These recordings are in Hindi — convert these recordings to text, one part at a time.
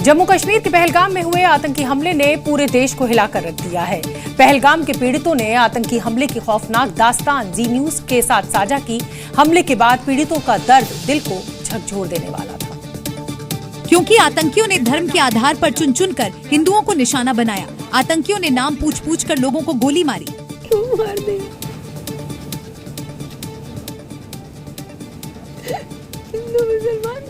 जम्मू कश्मीर के पहलगाम में हुए आतंकी हमले ने पूरे देश को हिलाकर रख दिया है। पहलगाम के पीड़ितों ने आतंकी हमले की खौफनाक दास्तान जी न्यूज के साथ साझा की। हमले के बाद पीड़ितों का दर्द दिल को झकझोर देने वाला था, क्योंकि आतंकियों ने धर्म के आधार पर चुन चुन कर हिंदुओं को निशाना बनाया। आतंकियों ने नाम पूछ पूछ कर लोगों को गोली मारी। क्यों मार दी? हिंदू मुसलमान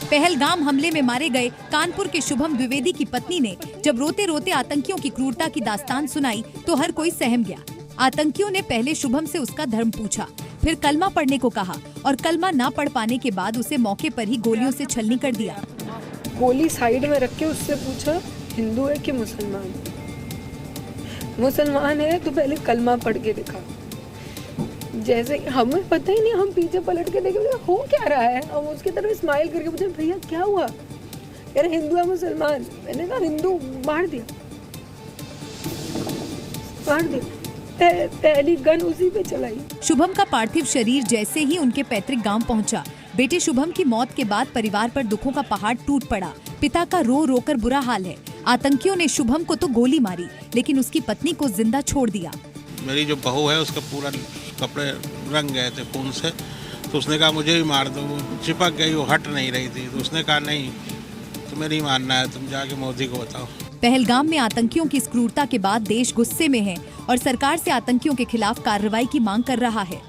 पहलगाम हमले में मारे गए कानपुर के शुभम द्विवेदी की पत्नी ने जब रोते रोते आतंकियों की क्रूरता की दास्तान सुनाई तो हर कोई सहम गया। आतंकियों ने पहले शुभम से उसका धर्म पूछा, फिर कलमा पढ़ने को कहा और कलमा ना पढ़ पाने के बाद उसे मौके पर ही गोलियों से छलनी कर दिया। गोली साइड में रख के उससे पूछा, हिंदू है कि मुसलमान? मुसलमान है तो पहले कलमा पढ़ के दिखा। जैसे हमें पता ही नहीं, हम पीछे पलट के देखे हो क्या रहा है, हम उसकी तरफ स्माइल करके पूछे, भैया क्या हुआ? यार हिंदू है मुसलमान? मैंने कहा हिंदू। मार दिया। पहली गन उसी पे चलाई। शुभम का पार्थिव शरीर जैसे ही उनके पैतृक गांव पहुंचा, बेटे शुभम की मौत के बाद परिवार पर दुखों का पहाड़ टूट पड़ा। पिता का रो रो कर बुरा हाल है। आतंकियों ने शुभम को तो गोली मारी, लेकिन उसकी पत्नी को जिंदा छोड़ दिया। मेरी जो बहू है उसका पूरा कपड़े रंग गए थे खून से, तो उसने कहा मुझे ही मार दो। वो चिपक गई, वो हट नहीं रही थी, तो उसने कहा नहीं, तुम्हें नहीं मानना है, तुम जाके मोदी को बताओ। पहलगाम में आतंकियों की इस क्रूरता के बाद देश गुस्से में है और सरकार से आतंकियों के खिलाफ कार्रवाई की मांग कर रहा है।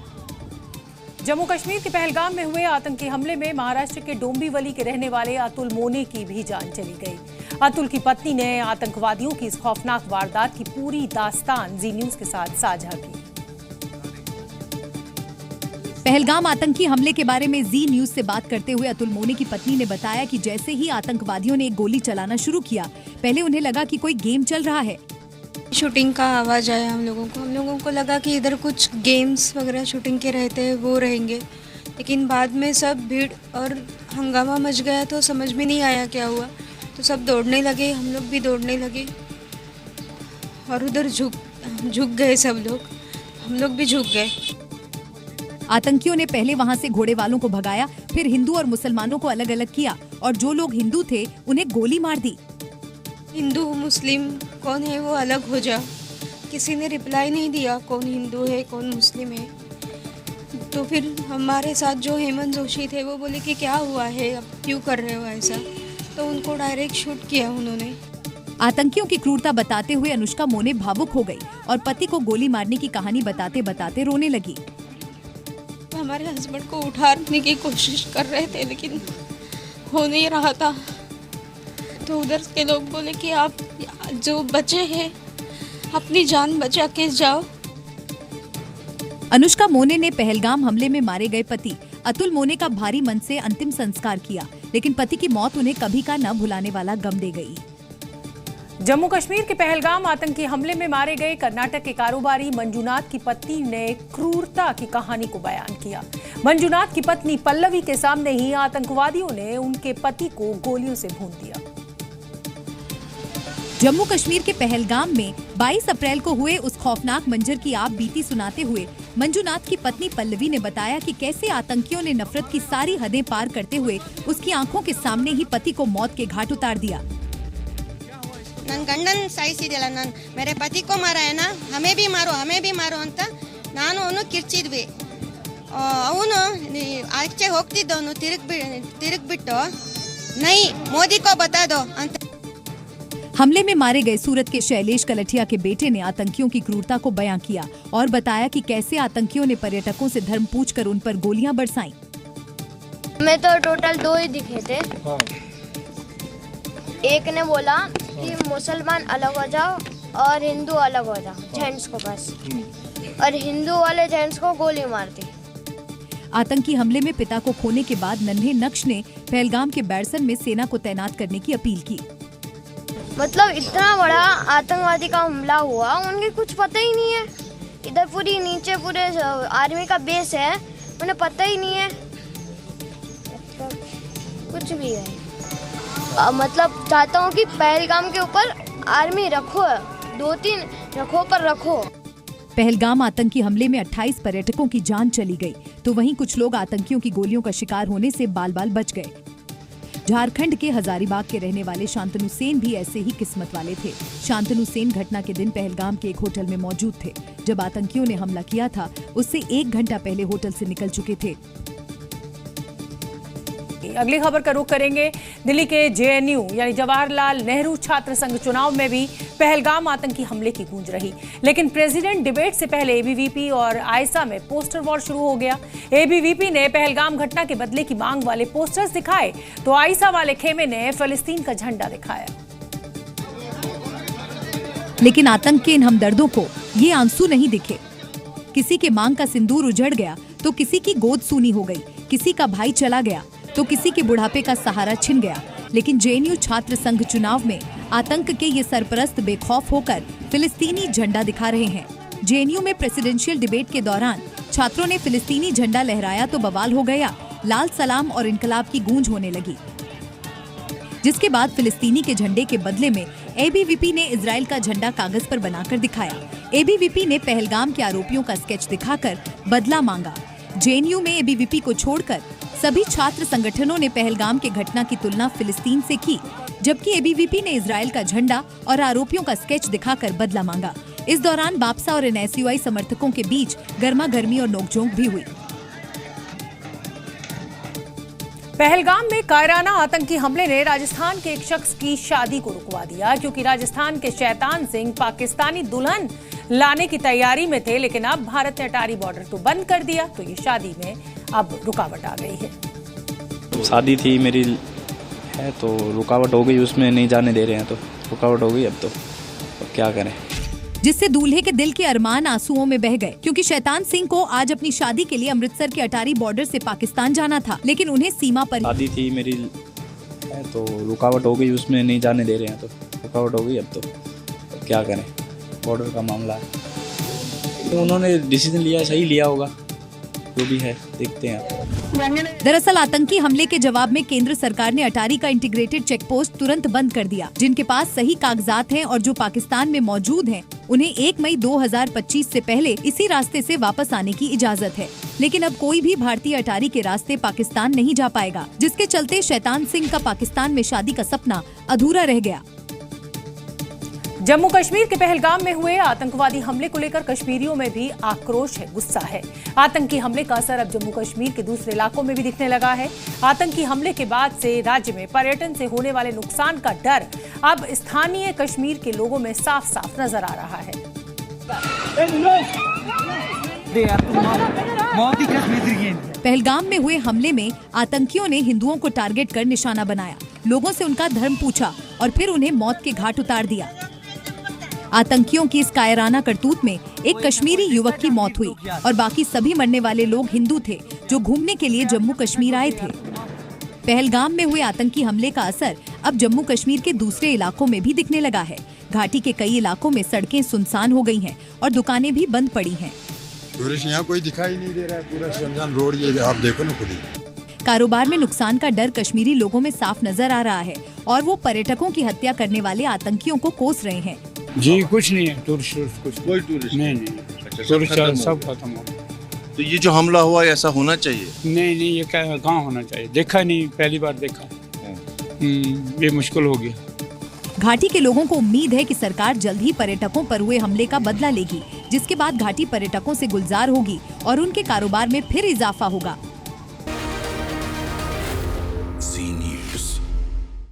जम्मू कश्मीर के पहलगाम में हुए आतंकी हमले में महाराष्ट्र के डोंबिवली के रहने वाले अतुल मोने की भी जान चली गई। अतुल की पत्नी ने आतंकवादियों की इस खौफनाक वारदात की पूरी दास्तान जी न्यूज के साथ साझा की। पहलगाम आतंकी हमले के बारे में जी न्यूज से बात करते हुए अतुल मोने की पत्नी ने बताया कि जैसे ही आतंकवादियों ने एक गोली चलाना शुरू किया, पहले उन्हें लगा कि कोई गेम चल रहा है। शूटिंग का आवाज़ आया हम लोगों को लगा कि इधर कुछ गेम्स वगैरह शूटिंग के रहते हैं वो रहेंगे, लेकिन बाद में सब भीड़ और हंगामा मच गया तो समझ में नहीं आया क्या हुआ। तो सब दौड़ने लगे, हम लोग भी दौड़ने लगे और उधर झुक गए सब लोग, हम लोग भी झुक गए। आतंकियों ने पहले वहां से घोड़े वालों को भगाया, फिर हिंदू और मुसलमानों को अलग अलग किया और जो लोग हिंदू थे उन्हें गोली मार दी। हिंदू मुस्लिम कौन है वो अलग हो जा। किसी ने रिप्लाई नहीं दिया कौन हिंदू है कौन मुस्लिम है। तो फिर हमारे साथ जो हेमंत जोशी थे वो बोले कि क्या हुआ है, अब क्यों कर रहे हो ऐसा, तो उनको डायरेक्ट शूट किया उन्होंने। आतंकियों की क्रूरता बताते हुए अनुष्का मोने भावुक हो गई और पति को गोली मारने की कहानी बताते बताते रोने लगी। हमारे हस्बैंड को उठाने की कोशिश कर रहे थे लेकिन हो नहीं रहा था, तो उधर के लोग बोले कि आप जो बचे हैं अपनी जान बचा के जाओ। अनुष्का मोने ने पहलगाम हमले में मारे गए पति अतुल मोने का भारी मन से अंतिम संस्कार किया, लेकिन पति की मौत उन्हें कभी का न भुलाने वाला गम दे गई। जम्मू कश्मीर के पहलगाम आतंकी हमले में मारे गए कर्नाटक के कारोबारी मंजूनाथ की पत्नी ने क्रूरता की कहानी को बयान किया। मंजूनाथ की पत्नी पल्लवी के सामने ही आतंकवादियों ने उनके पति को गोलियों से भून दिया। जम्मू कश्मीर के पहलगाम में 22 अप्रैल को हुए उस खौफनाक मंजर की आप बीती सुनाते हुए मंजूनाथ की पत्नी पल्लवी ने बताया कि कैसे आतंकियों ने नफरत की सारी हदें पार करते हुए उसकी आंखों के सामने ही पति को मौत के घाट उतार दिया। ನನ್ನ ಗಂಡನ ಸಾಯಿಸಿದೆಲ್ಲ, ನಾನು मेरे पति को मारा है ना, हमें भी मारो ಅಂತ ನಾನು ಅವನು ಕಿರ್ಚಿದ್ವಿ। ಅವನು ಆಚೆ ಹೋಗ್ತಿದ್ದವನು ತಿರುಗ್ಬಿಟ್ಟು नहीं मोदी को बता दो ಅಂತ। हमले में मारे गए सूरत के शैलेश कलठिया के बेटे ने आतंकियों की क्रूरता को बयां किया और बताया कि कैसे आतंकियों ने पर्यटकों से धर्म पूछकर उन पर गोलियां बरसाईं। मैं तो टोटल 2 ही दिखे थे। एक ने बोला कि मुसलमान अलग हो जाओ और हिंदू अलग हो जाओ, जेंट्स को बस, और हिंदू वाले जेंट्स को गोली मार दी। आतंकी हमले में पिता को खोने के बाद नन्हे नक्श ने पहलगाम के बैरसन में सेना को तैनात करने की अपील की। मतलब इतना बड़ा आतंकवादी का हमला हुआ, उनके कुछ पता ही नहीं है। इधर पूरी नीचे पूरे आर्मी का बेस है, उन्हें पता ही नहीं है मतलब कुछ भी है। मतलब चाहता हूँ कि पहलगाम के ऊपर आर्मी रखो, 2-3 रखो पर रखो। पहलगाम आतंकी हमले में 28 पर्यटकों की जान चली गई, तो वहीं कुछ लोग आतंकियों की गोलियों का शिकार होने से बाल बाल बच गए। झारखंड के हजारीबाग के रहने वाले शांतनु सेन भी ऐसे ही किस्मत वाले थे। शांतनु सेन घटना के दिन पहलगाम के एक होटल में मौजूद थे। जब आतंकियों ने हमला किया था, उससे 1 घंटा पहले होटल से निकल चुके थे। अगली खबर का रुख करेंगे। दिल्ली के जेएनयू यानी जवाहरलाल नेहरू छात्र संघ चुनाव में भी पहलगाम आतंकी हमले की गूंज रही, लेकिन प्रेसिडेंट डिबेट से पहले एबीवीपी और आयसा में पोस्टर वॉर शुरू हो गया। एबीवीपी ने पहलगाम घटना के बदले की मांग वाले पोस्टर्स दिखाए, तो आयसा वाले खेमे ने फिलिस्तीन का झंडा दिखाया। लेकिन आतंक के इन हमदर्दों को ये आंसू नहीं दिखे। किसी के मांग का सिंदूर उजड़ गया तो किसी की गोद सूनी हो गई, किसी का भाई चला गया तो किसी के बुढ़ापे का सहारा छिन गया। लेकिन जेएनयू छात्र संघ चुनाव में आतंक के ये सरपरस्त बेखौफ होकर फिलिस्तीनी झंडा दिखा रहे हैं। जेएनयू में प्रेसिडेंशियल डिबेट के दौरान छात्रों ने फिलिस्तीनी झंडा लहराया तो बवाल हो गया, लाल सलाम और इनकलाब की गूंज होने लगी। जिसके बाद फिलिस्तीनी के झंडे के बदले में एबीवीपी ने इजराइल का झंडा कागज पर बनाकर दिखाया। एबीवीपी ने पहलगाम के आरोपियों का स्केच दिखाकर बदला मांगा। जेएनयू में एबीवीपी को छोड़कर सभी छात्र संगठनों ने पहलगाम के घटना की तुलना फिलिस्तीन से की, जबकि एबीवीपी ने इजराइल का झंडा और आरोपियों का स्केच दिखाकर बदला मांगा। इस दौरान बापसा और एनएसयूआई समर्थकों के बीच गर्मागर्मी और नोकझोंक भी हुई। पहलगाम में कायराना आतंकी हमले ने राजस्थान के एक शख्स की शादी को रुकवा दिया, क्योंकि राजस्थान के शैतान सिंह पाकिस्तानी दुल्हन लाने की तैयारी में थे, लेकिन अब भारत ने अटारी बॉर्डर तो बंद कर दिया, तो ये शादी में अब रुकावट आ गई है। शादी थी मेरी है तो रुकावट हो गई, उसमें नहीं जाने दे रहे हैं तो रुकावट हो गई। अब क्या करें, जिससे दूल्हे के दिल के अरमान आंसुओं में बह गए, क्योंकि शैतान सिंह को आज अपनी शादी के लिए अमृतसर के अटारी बॉर्डर से पाकिस्तान जाना था, लेकिन उन्हें सीमा पर शादी थी मेरी है तो रुकावट हो गई, उसमें नहीं जाने दे रहे हैं तो रुकावट हो गई। अब क्या करें, बॉर्डर का मामला है तो उन्होंने डिसीजन लिया, सही लिया होगा, जो भी है देखते हैं। दरअसल आतंकी हमले के जवाब में केंद्र सरकार ने अटारी का इंटीग्रेटेड चेक पोस्ट तुरंत बंद कर दिया। जिनके पास सही कागजात हैं और जो पाकिस्तान में मौजूद हैं, उन्हें 1 मई 2025 से पहले इसी रास्ते से वापस आने की इजाजत है। लेकिन अब कोई भी भारतीय अटारी के रास्ते पाकिस्तान नहीं जा पाएगा, जिसके चलते शैतान सिंह का पाकिस्तान में शादी का सपना अधूरा रह गया। जम्मू कश्मीर के पहलगाम में हुए आतंकवादी हमले को लेकर कश्मीरियों में भी आक्रोश है, गुस्सा है। आतंकी हमले का असर अब जम्मू कश्मीर के दूसरे इलाकों में भी दिखने लगा है। आतंकी हमले के बाद से राज्य में पर्यटन से होने वाले नुकसान का डर अब स्थानीय कश्मीर के लोगों में साफ साफ नजर आ रहा है। पहलगाम में हुए हमले में आतंकियों ने हिंदुओं को टारगेट कर निशाना बनाया, लोगों से उनका धर्म पूछा और फिर उन्हें मौत के घाट उतार दिया। आतंकियों की इस कायराना करतूत में एक कश्मीरी युवक की मौत हुई और बाकी सभी मरने वाले लोग हिंदू थे, जो घूमने के लिए जम्मू कश्मीर आए थे। पहलगाम में हुए आतंकी हमले का असर अब जम्मू कश्मीर के दूसरे इलाकों में भी दिखने लगा है। घाटी के कई इलाकों में सड़कें सुनसान हो गई हैं और दुकानें भी बंद पड़ी हैं। टूरिस्ट यहाँ कोई दिखाई नहीं दे रहा है, पूरा सुनसान रोड ये आप देखो ना खुद ही। कारोबार में नुकसान का डर कश्मीरी लोगों में साफ नजर आ रहा है और वो पर्यटकों की हत्या करने वाले आतंकियों को कोस रहे हैं। जी कुछ नहीं है, टूरिस्ट कुछ कोई टूरिस्ट नहीं, टूरिस्ट सब खत्म हो गया। तो ये जो हमला हुआ ऐसा होना चाहिए? नहीं, ये कहाँ होना चाहिए, देखा नहीं, पहली बार देखा। ये मुश्किल हो गया। घाटी के लोगों को उम्मीद है कि सरकार जल्द ही पर्यटकों पर हुए हमले का बदला लेगी, जिसके बाद घाटी पर्यटकों से गुलजार होगी और उनके कारोबार में फिर इजाफा होगा।